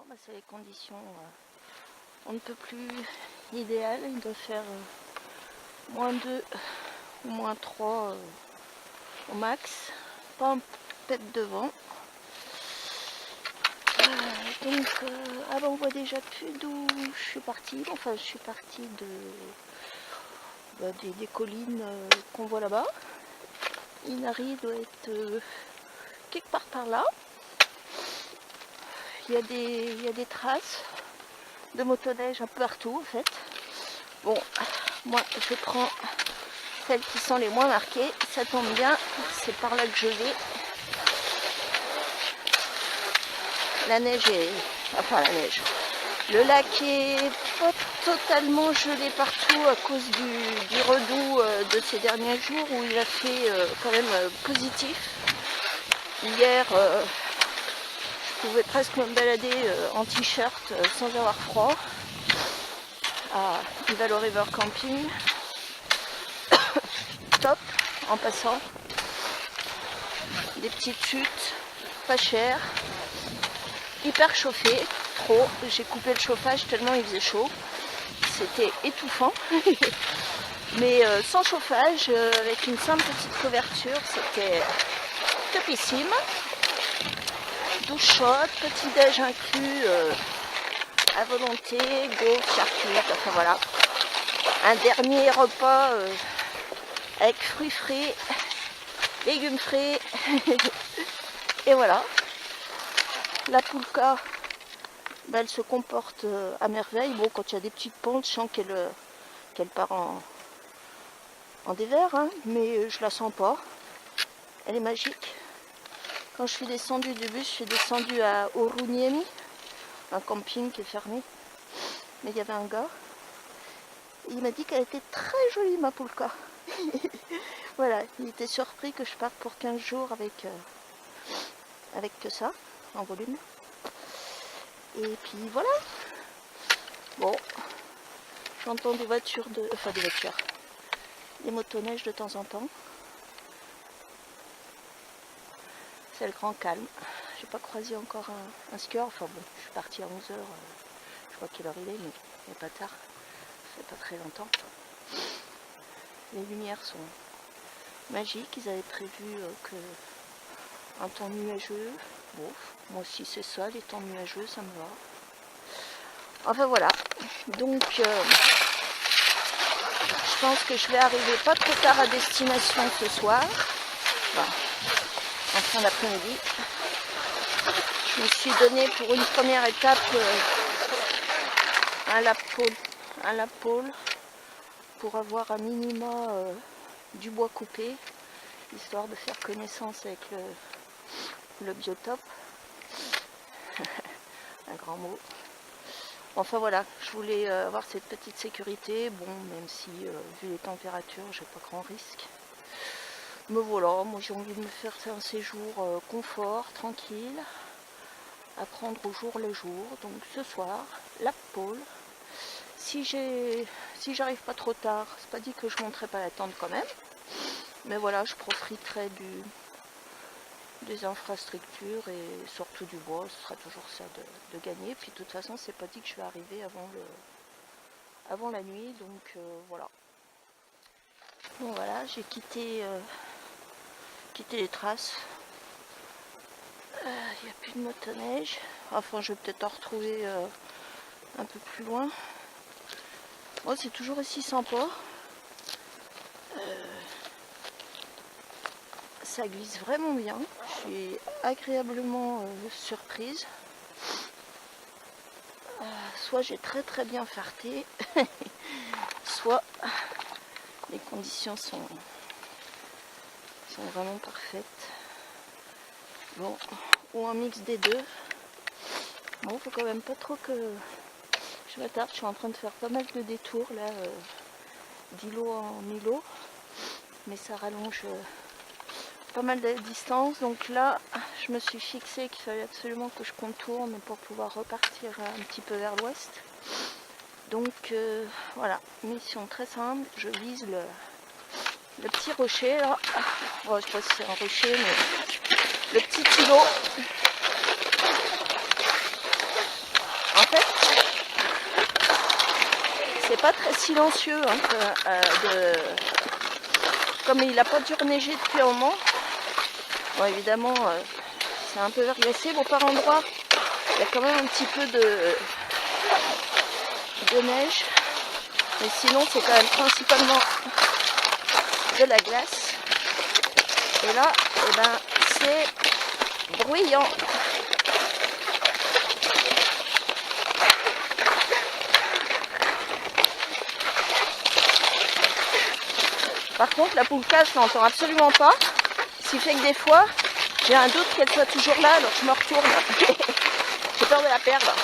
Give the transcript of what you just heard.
bah, c'est les conditions on ne peut plus idéales. Il doit faire -2 ou -3 au max. Pas un pet de vent. Donc ah bah, on voit déjà plus d'où je suis partie. Enfin je suis partie des collines qu'on voit là-bas. Inari doit être quelque part par là. Il y a des traces de motoneige un peu partout en fait. Bon, moi je prends celles qui sont les moins marquées. Ça tombe bien, c'est par là que je vais. La neige est... Enfin la neige. Le lac est pas totalement gelé partout à cause du redoux de ces derniers jours où il a fait quand même positif. Hier, je pouvais presque me balader en t-shirt sans avoir froid à Ivalo River Camping. Top, en passant. Des petites chutes, pas chères. Hyper chauffé, trop. J'ai coupé le chauffage tellement il faisait chaud. C'était étouffant. Mais sans chauffage, avec une simple petite couverture, c'était topissime. Douche chaude, petit déj inclus à volonté, gaufres, charcuterie, enfin voilà. Un dernier repas avec fruits frais, légumes frais. Et voilà. La poulka, bah, elle se comporte à merveille. Bon, quand il y a des petites pentes, je sens qu'elle part en dévers, hein, mais je la sens pas. Elle est magique. Quand je suis descendue du bus, je suis descendue à Oruniemi, un camping qui est fermé. Mais il y avait un gars. Il m'a dit qu'elle était très jolie, ma poulka. Voilà, il était surpris que je parte pour 15 jours avec que ça, en volume. Et puis voilà. Bon, j'entends des voitures des motoneiges de temps en temps. C'est le grand calme. J'ai pas croisé encore un skieur. Enfin bon, je suis partie à 11h. Je crois quelle heure il est, mais il n'est pas tard. Ça fait pas très longtemps. Les lumières sont magiques. Ils avaient prévu un temps nuageux. Bon, moi aussi c'est ça, les temps nuageux, ça me va. Enfin voilà. Donc je pense que je vais arriver pas trop tard à destination ce soir. Enfin, en fin d'après-midi. Je me suis donné pour une première étape un lap pole pour avoir un minima du bois coupé, histoire de faire connaissance avec le biotope. Un grand mot. Enfin voilà, je voulais avoir cette petite sécurité. Bon, même si vu les températures, j'ai pas grand risque. Mais voilà, moi j'ai envie de me faire un séjour confort, tranquille, à prendre au jour le jour. Donc ce soir, la pole. Si j'arrive pas trop tard, c'est pas dit que je monterai pas la tente quand même. Mais voilà, je profiterai des infrastructures et surtout du bois. Ce sera toujours ça de gagner. Puis de toute façon, c'est pas dit que je vais arriver avant la nuit. Donc voilà. Bon voilà, j'ai quitté les traces. Il n'y a plus de motoneige. Enfin, je vais peut-être en retrouver un peu plus loin. Moi, c'est toujours aussi sympa. Ça glisse vraiment bien. Je suis agréablement surprise. Soit j'ai très bien farté, soit les conditions sont vraiment parfaites. Bon, ou un mix des deux. Bon, faut quand même pas trop que je m'attarde. Je suis en train de faire pas mal de détours là, d'îlot en îlot, mais ça rallonge pas mal de distance. Donc là, je me suis fixé qu'il fallait absolument que je contourne pour pouvoir repartir un petit peu vers l'ouest. Donc voilà, mission très simple. Je vise le petit rocher là. Bon, je sais pas si c'est un rocher, mais le petit îlot. c'est pas très silencieux, hein, comme il n'a pas dû neiger depuis un moment. Bon, évidemment, c'est un peu verglacé. Bon, par endroits, il y a quand même un petit peu de neige. Mais sinon, c'est quand même principalement de la glace. Et là, eh ben, c'est bruyant. Par contre, la poulka, je l'entends absolument pas. Ce qui fait que des fois, j'ai un doute qu'elle soit toujours là, alors je me retourne. J'ai peur de la perdre.